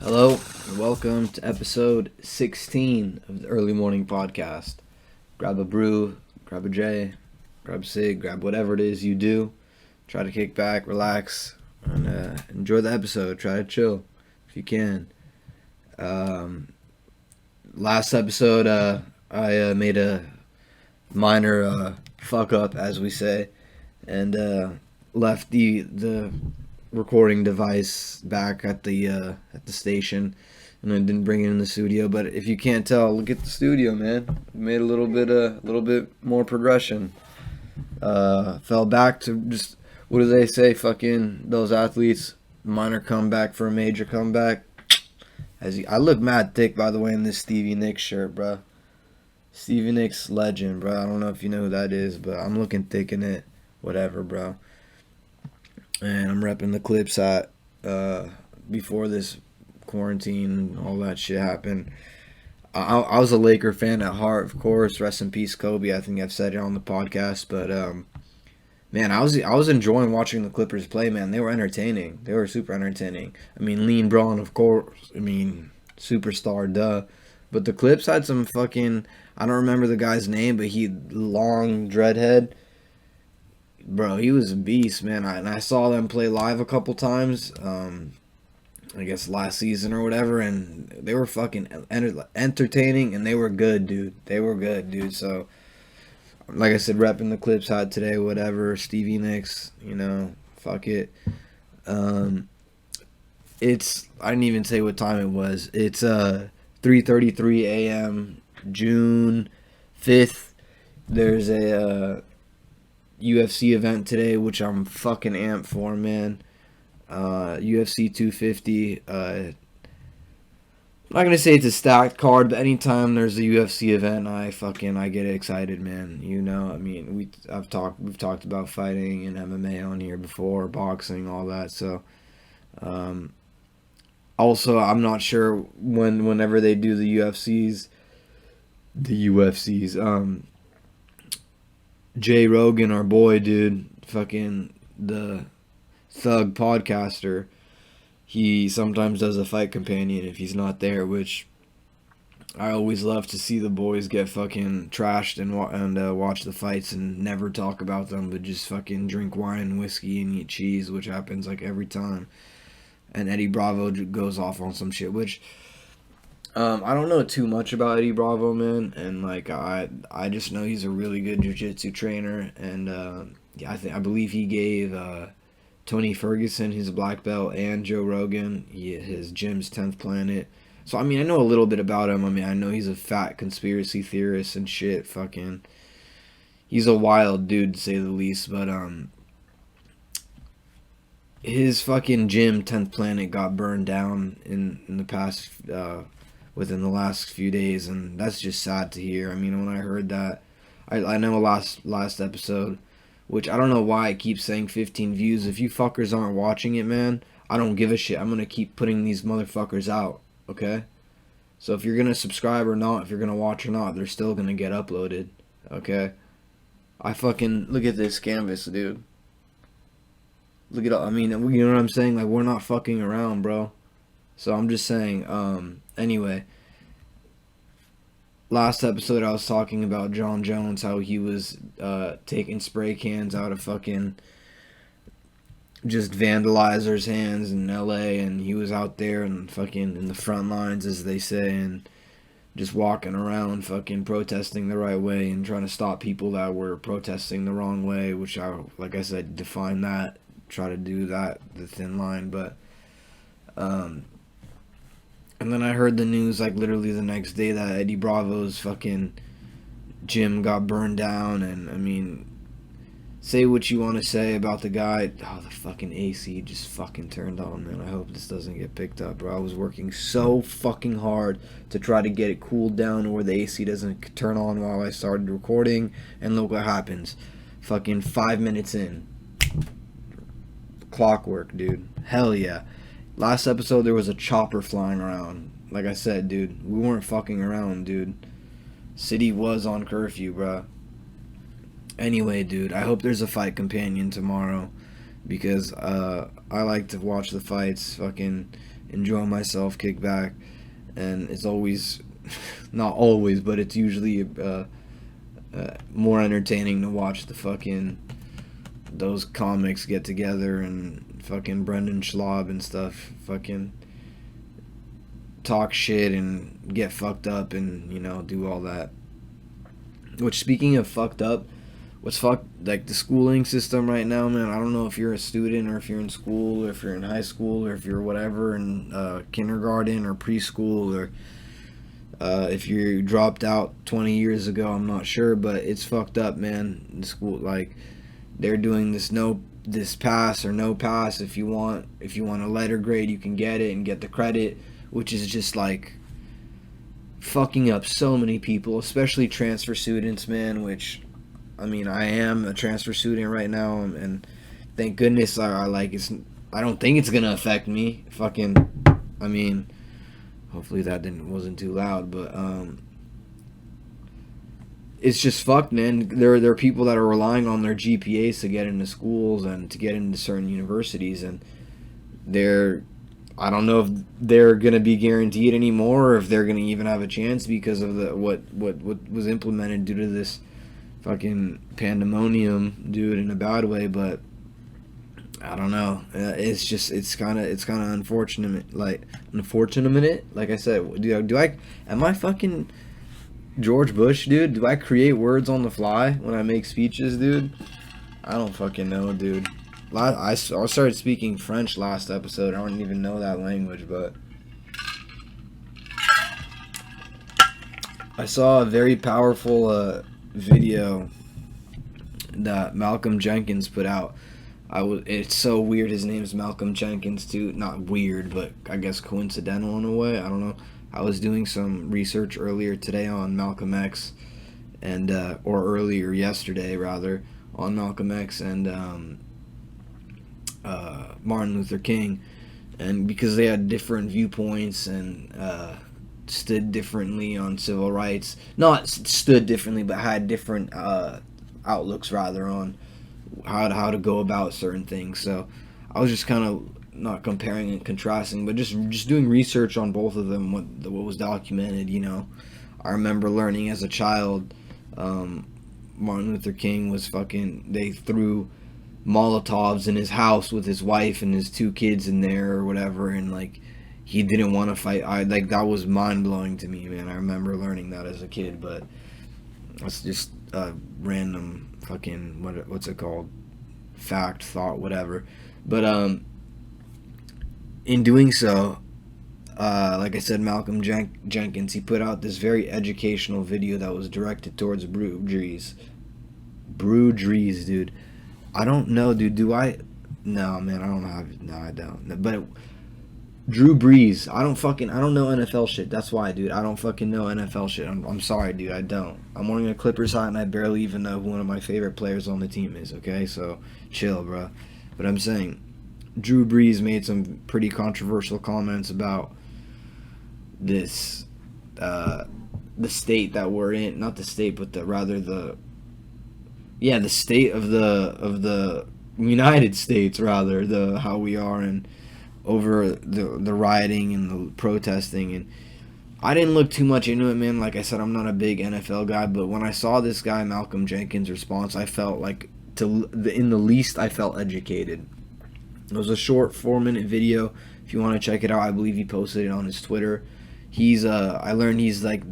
Hello, and welcome to episode 16 of the Early Morning Podcast. Grab a brew, grab a J, grab a cig, grab whatever it is you do. Try to kick back, relax, and enjoy the episode. Try to chill if you can. Last episode, I made a minor fuck up, as we say, and left the recording device back at the station, and I didn't bring it in the studio. But if you can't tell, look at the studio, man. Made a little bit more progression. Fell back to just, what do they say? Fucking those athletes, minor comeback for a major comeback. I look mad thick, by the way, in this Stevie Nicks shirt, bro. Stevie Nicks legend, bro. I don't know if you know who that is, but I'm looking thick in it. Whatever, bro. And I'm repping the Clips hat before this quarantine and all that shit happened. I was a Laker fan at heart, of course. Rest in peace, Kobe. I think I've said it on the podcast, but man, I was enjoying watching the Clippers play. Man, they were entertaining. They were super entertaining. I mean, Lean Braun, of course. I mean, superstar, duh. But the Clips had some fucking, I don't remember the guy's name, but he long dreadhead. Bro, he was a beast, man. I saw them play live a couple times. I guess last season or whatever, and they were fucking entertaining, and they were good, dude. They were good, dude. So, like I said, repping the Clips hat today, whatever. Stevie Nicks, fuck it. It's, I didn't even say what time it was. It's 3:33 a.m. June 5th. There's a UFC event today, which I'm fucking amped for, man. UFC 250. I'm not gonna say it's a stacked card, but anytime there's a UFC event, I get excited, man. I mean, we've talked about fighting and MMA on here before, boxing, all that. So, also, I'm not sure whenever they do the UFCs, Jay Rogan, our boy, dude, fucking the thug podcaster, he sometimes does a fight companion if he's not there, which I always love to see the boys get fucking trashed and watch the fights and never talk about them, but just fucking drink wine and whiskey and eat cheese, which happens like every time. And Eddie Bravo goes off on some shit, which I don't know too much about Eddie Bravo, man, and like I just know he's a really good jiu-jitsu trainer, and I believe he gave Tony Ferguson his black belt and Joe Rogan his gym's 10th Planet. So I mean, I know a little bit about him. I mean, I know he's a fat conspiracy theorist and shit. Fucking, he's a wild dude to say the least. But his fucking gym 10th Planet got burned down in the past within the last few days, and that's just sad to hear. I mean, when I heard that, I know last episode, which I don't know why I keep saying 15 views. If you fuckers aren't watching it, man, I don't give a shit. I'm gonna keep putting these motherfuckers out, okay? So if you're gonna subscribe or not, if you're gonna watch or not, they're still gonna get uploaded, okay? I fucking, look at this canvas, dude. Look at all, I mean, you know what I'm saying? Like, we're not fucking around, bro. So I'm just saying, anyway, last episode I was talking about John Jones, how he was taking spray cans out of fucking just vandalizers' hands in LA, and he was out there and fucking in the front lines, as they say, and just walking around fucking protesting the right way and trying to stop people that were protesting the wrong way, which like I said, define that, try to do that, the thin line. But and then I heard the news like literally the next day that Eddie Bravo's fucking gym got burned down. And I mean, say what you want to say about the guy. Oh, the fucking AC just fucking turned on, man. I hope this doesn't get picked up, bro. I was working so fucking hard to try to get it cooled down where the AC doesn't turn on while I started recording. And look what happens. Fucking 5 minutes in. Clockwork, dude. Hell yeah. Last episode, there was a chopper flying around. Like I said, dude, we weren't fucking around, dude. City was on curfew, bro. Anyway, dude, I hope there's a fight companion tomorrow, because I like to watch the fights. Fucking enjoy myself, kick back, and it's always, not always, but it's usually more entertaining to watch the fucking those comics get together and fucking Brendan Schwab and stuff fucking talk shit and get fucked up and, you know, do all that. Which, speaking of fucked up, what's fucked, like the schooling system right now, man, I don't know if you're a student or if you're in school or if you're in high school or if you're whatever in kindergarten or preschool or if you dropped out 20 years ago, I'm not sure, but it's fucked up, man. The school, like, they're doing this pass or no pass. If you want a letter grade, you can get it and get the credit, which is just like fucking up so many people, especially transfer students, man. Which, I mean, I am a transfer student right now, and thank goodness I don't think it's gonna affect me. Fucking, I mean, hopefully that wasn't too loud, but it's just fucked, man. There are people that are relying on their GPAs to get into schools and to get into certain universities, and I don't know if they're gonna be guaranteed anymore, or if they're gonna even have a chance because of what was implemented due to this fucking pandemonium, dude, in a bad way. But I don't know. It's kind of unfortunate. Like I said, am I fucking George Bush, dude? Do I create words on the fly when I make speeches, dude? I don't fucking know, dude. I started speaking French last episode. I don't even know that language, but I saw a very powerful video that Malcolm Jenkins put out. It's so weird. His name's Malcolm Jenkins too. Not weird, but I guess coincidental in a way. I don't know. I was doing some research earlier today on Malcolm X, and or earlier yesterday rather, on Malcolm X and Martin Luther King, and because they had different viewpoints and stood differently on civil rights, not stood differently, but had different outlooks rather on how to go about certain things. So I was just kind of not comparing and contrasting, but just doing research on both of them, what was documented. You know, I remember learning as a child, Martin Luther King was they threw Molotovs in his house with his wife and his 2 kids in there or whatever, and like he didn't want to fight. That was mind blowing to me, man. I remember learning that as a kid, but that's just random fucking what's it called, fact, thought, whatever. But in doing so, like I said, Malcolm Jenkins, he put out this very educational video that was directed towards breweries, dude. I don't know, dude. No, man, I don't know. No, I don't. But Drew Brees, I don't know NFL shit. That's why, dude. I don't fucking know NFL shit. I'm sorry, dude. I don't. I'm wearing a Clippers hat and I barely even know who one of my favorite players on the team is, okay? So, chill, bro. But I'm saying, Drew Brees made some pretty controversial comments about this, the state that we're in. Not the state, but the state of the United States, rather, how we are, and over the rioting and the protesting. And I didn't look too much into it, man. Like I said, I'm not a big NFL guy, but when I saw this guy Malcolm Jenkins' response, I felt like, in the least, I felt educated. It was a short 4-minute video. If you want to check it out, I believe he posted it on his Twitter. I learned he's like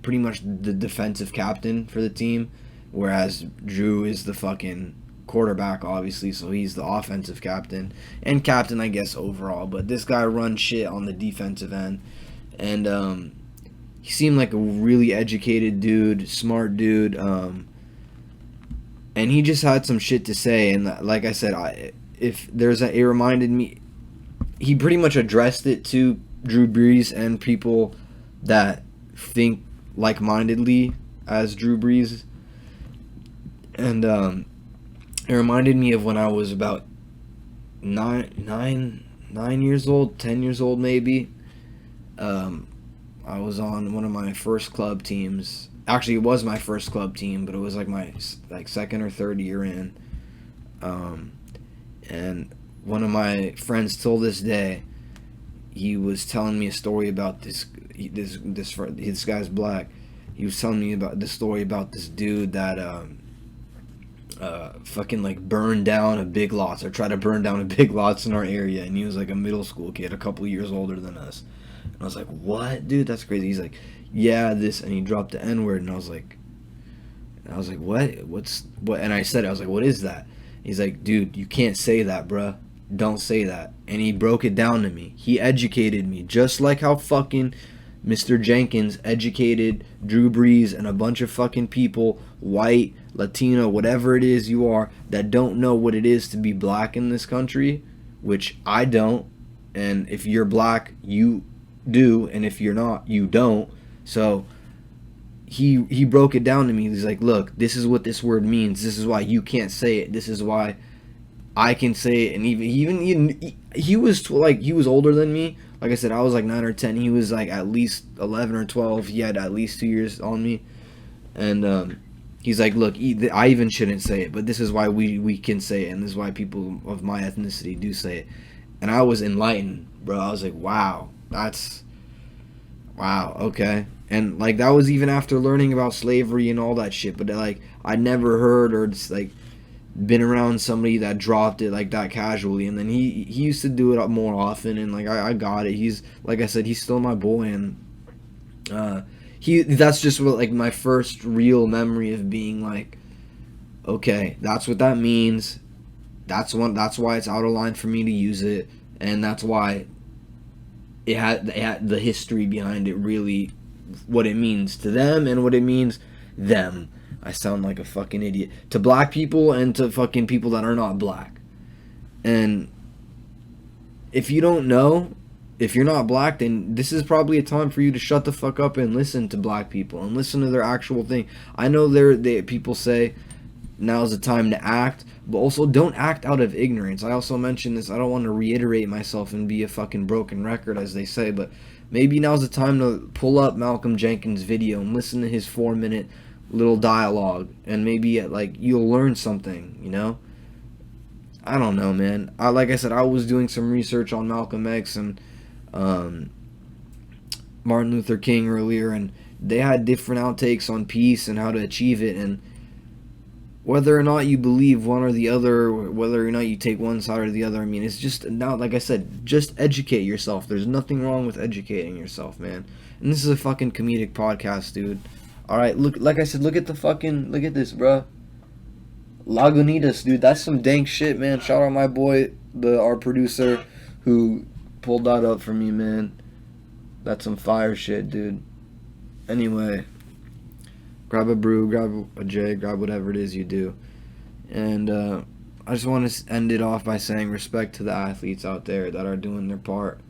pretty much the defensive captain for the team, whereas Drew is the fucking quarterback, obviously, so he's the offensive captain, and captain, I guess, overall. But this guy runs shit on the defensive end, and he seemed like a really educated dude, smart dude, and he just had some shit to say. And like I said, it reminded me, he pretty much addressed it to Drew Brees and people that think like-mindedly as Drew Brees. And it reminded me of when I was about 9 years old, 10 years old maybe. I was on one of my first club teams. Actually, it was my first club team, but it was like my second or third year in. And one of my friends till this day, he was telling me a story about this guy's black. He was telling me about the story about this dude that fucking like burned down a Big Lots or tried to burn down a Big Lots in our area, and he was like a middle school kid, a couple years older than us. And I was like, what, dude? That's crazy. He's like, yeah, this, and he dropped the N-word, and I was like, what? And I said, I was like, what is that? He's like, dude, you can't say that, bruh. Don't say that. And he broke it down to me. He educated me, just like how fucking Mr. Jenkins educated Drew Brees and a bunch of fucking people, white, Latino, whatever it is you are, that don't know what it is to be black in this country, which I don't. And if you're black, you do, and if you're not, you don't. So he broke it down to me. He's like, look, this is what this word means. This is why you can't say it. This is why I can say it. And he was like, he was older than me. Like I said, I was like 9 or 10. He was like at least 11 or 12. He had at least 2 years on me. And he's like, look, I even shouldn't say it, but this is why we can say it, and this is why people of my ethnicity do say it. And I was enlightened, bro. I was like, wow, okay. And like that was even after learning about slavery and all that shit. But like I never heard or just like been around somebody that dropped it like that casually. And then he used to do it more often, and like I got it. He's, like I said, he's still my boy, and that's just what, like, my first real memory of being like, okay, that's what that means. That's why it's out of line for me to use it, and that's why it had the history behind it, really, what it means to them and what it means them. I sound like a fucking idiot. To black people and to fucking people that are not black. And if you don't know, if you're not black, then this is probably a time for you to shut the fuck up and listen to black people and listen to their actual thing. I know people say now's the time to act, but also don't act out of ignorance. I also mentioned this. I don't want to reiterate myself and be a fucking broken record, as they say, but maybe now's the time to pull up Malcolm Jenkins' video and listen to his 4-minute little dialogue, and maybe like you'll learn something, you know? I don't know, man. Like I said, I was doing some research on Malcolm X and Martin Luther King earlier, and they had different outtakes on peace and how to achieve it, and whether or not you believe one or the other, whether or not you take one side or the other, I mean, it's just, now, like I said, just educate yourself. There's nothing wrong with educating yourself, man. And this is a fucking comedic podcast, dude. Alright, look, like I said, look at this, bruh. Lagunitas, dude, that's some dank shit, man. Shout out my boy, our producer, who pulled that up for me, man. That's some fire shit, dude. Anyway, grab a brew, grab a J, grab whatever it is you do. And I just want to end it off by saying respect to the athletes out there that are doing their part.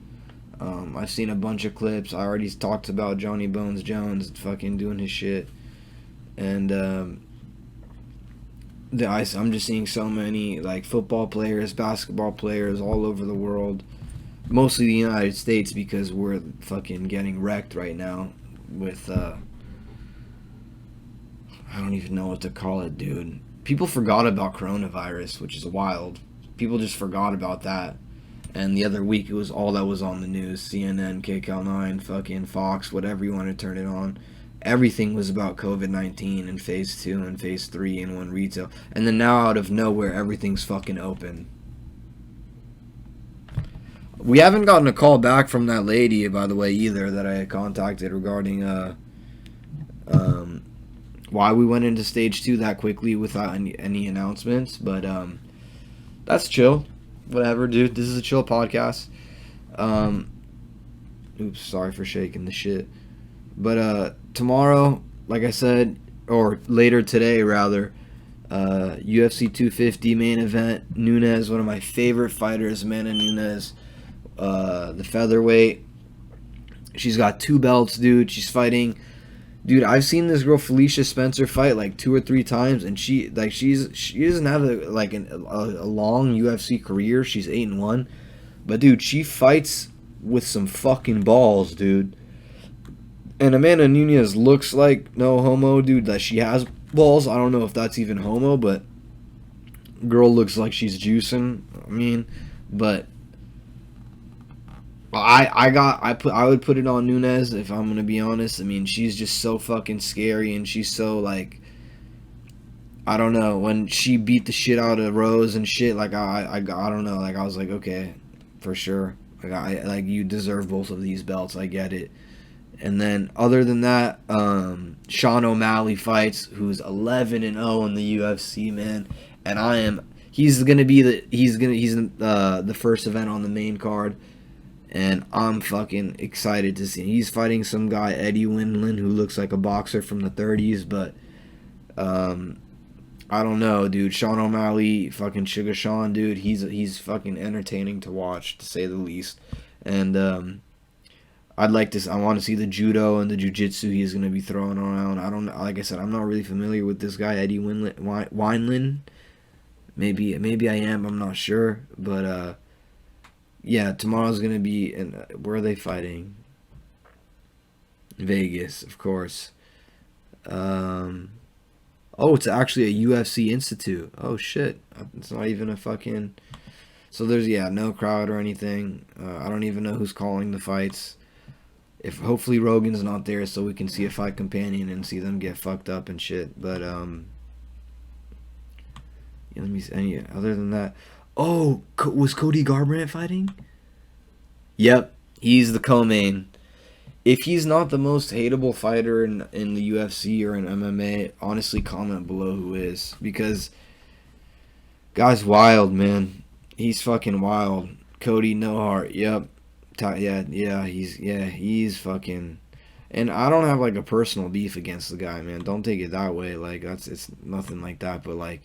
I've seen a bunch of clips. I already talked about Johnny Bones Jones fucking doing his shit. And I'm just seeing so many like football players, basketball players all over the world. Mostly the United States, because we're fucking getting wrecked right now with I don't even know what to call it, dude. People forgot about coronavirus, which is wild. People just forgot about that. And the other week, it was all that was on the news. CNN, KCAL9, fucking Fox, whatever you want to turn it on. Everything was about COVID-19 and Phase 2 and Phase 3 and one retail. And then now, out of nowhere, everything's fucking open. We haven't gotten a call back from that lady, by the way, either, that I had contacted regarding why we went into Stage 2 that quickly without any announcements. But that's chill. Whatever, dude. This is a chill podcast. Oops, sorry for shaking the shit. But tomorrow, like I said, or later today rather, UFC 250 main event. Nunes, one of my favorite fighters, Amanda Nunes, the featherweight. She's got 2 belts, dude. She's fighting. Dude, I've seen this girl Felicia Spencer fight like 2 or 3 times, and she doesn't have a long UFC career. She's 8-1, but dude, she fights with some fucking balls, dude. And Amanda Nunes looks like, no homo, dude, that she has balls. I don't know if that's even homo, but girl looks like she's juicing. I mean, but I would put it on Nunes if I'm gonna be honest. I mean, she's just so fucking scary, and she's so like, I don't know, when she beat the shit out of Rose and shit. Like I don't know. Like I was like, okay, for sure. Like you deserve both of these belts. I get it. And then other than that, Sean O'Malley fights, who's 11-0 in the UFC, man. And he's the first event on the main card, and I'm fucking excited to see him. He's fighting some guy, Eddie Windland, who looks like a boxer from the 30s, but I don't know, dude. Sean O'Malley, fucking Sugar Sean, dude. He's fucking entertaining to watch, to say the least. And I want to see the judo and the jiu-jitsu he's going to be throwing around. I don't know. Like I said, I'm not really familiar with this guy, Eddie Wineland. Maybe I am. I'm not sure. But, yeah, tomorrow's going to be... where are they fighting? Vegas, of course. Oh, it's actually a UFC Institute. Oh, shit. It's not even a fucking... So there's, no crowd or anything. I don't even know who's calling the fights. Hopefully Rogan's not there so we can see a fight companion and see them get fucked up and shit. But let me see. Other than that, was Cody Garbrandt fighting? Yep, he's the co-main. If he's not the most hateable fighter in the UFC or in MMA, honestly comment below who is, because guy's wild, man. He's fucking wild. Cody No Heart. Yep. He's fucking, and I don't have like a personal beef against the guy, man. Don't take it that way. Like it's nothing like that. But like,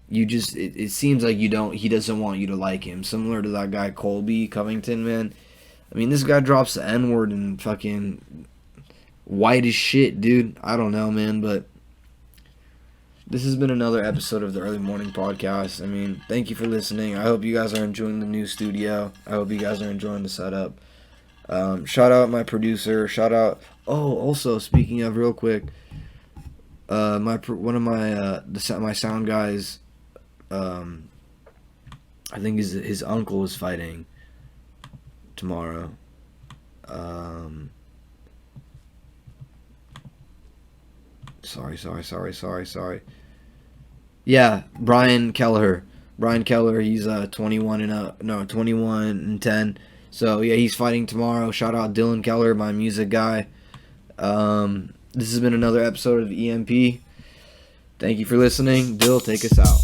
it seems like he doesn't want you to like him. Similar to that guy Colby Covington, man. I mean, this guy drops the N-word and fucking white as shit, dude. I don't know, man, but this has been another episode of the Early Morning Podcast. I mean, thank you for listening. I hope you guys are enjoying the new studio. I hope you guys are enjoying the setup. Shout out my producer. Shout out. Oh, also speaking of, real quick, my sound guys. I think his uncle is fighting tomorrow. Sorry. Yeah, Brian Kelleher. He's 21-10. So yeah, he's fighting tomorrow. Shout out Dylan Keller, my music guy. This has been another episode of EMP. Thank you for listening. Dill, take us out.